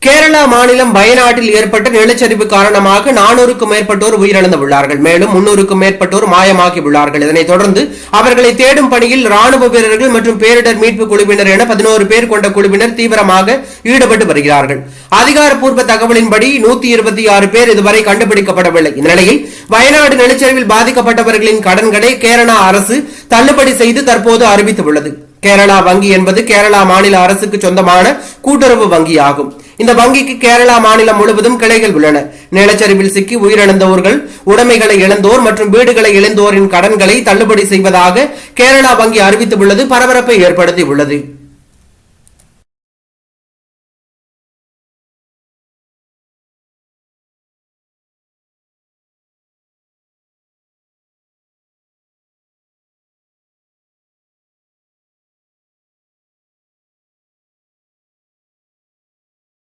கேரளா மாநிலம் வயநாட்டில் ஏற்பட்ட நிலச்சரிவு காரணமாக 400க்கும் மேற்பட்டோர் உயிரிழந்துள்ளார்கள். மேலும் 300க்கும் மேற்பட்டோர் மாயமாகி உள்ளார்கள். இதனைத் தொடர்ந்து அவர்களை தேடும் பணியில் ராணுவ வீரர்கள் மற்றும் பேரிடர் மீட்பு குழுவினர் என 11 பேர் கொண்ட குழுவினர் தீவிரமாக ஈடுபட்டு வருகிறார்கள். அதிகாரப்பூர்வ தகவலின்படி 126 பேர் இதுவரை கண்டுபிடிக்கப்படவில்லை. இந்நிலையில் வயநாடு நிலச்சரிவில் பாதிக்கப்பட்டவர்களின் கடன்களை கேரளா அரசு தள்ளுபடி செய்து தற்போது அறிவித்துள்ளது. கேரளா வங்கி என்பது கேரளா மாநில அரசுக்கு சொந்தமான கூட்டுறவு வங்கியாகும். இந்த வங்கிக்கு கேரளா மாநிலம் முழுவதும் கிளைகள் உள்ளன. நிலச்சரிவில் சிக்கி உயிரிழந்தோர்கள், உடைமைகளை இழந்தோர் மற்றும் வீடுகளை இழந்தோரின் கடன்களை தள்ளுபடி செய்வதாக கேரளா வங்கி அறிவித்துள்ளது பரபரப்பை ஏற்படுத்தியுள்ளது.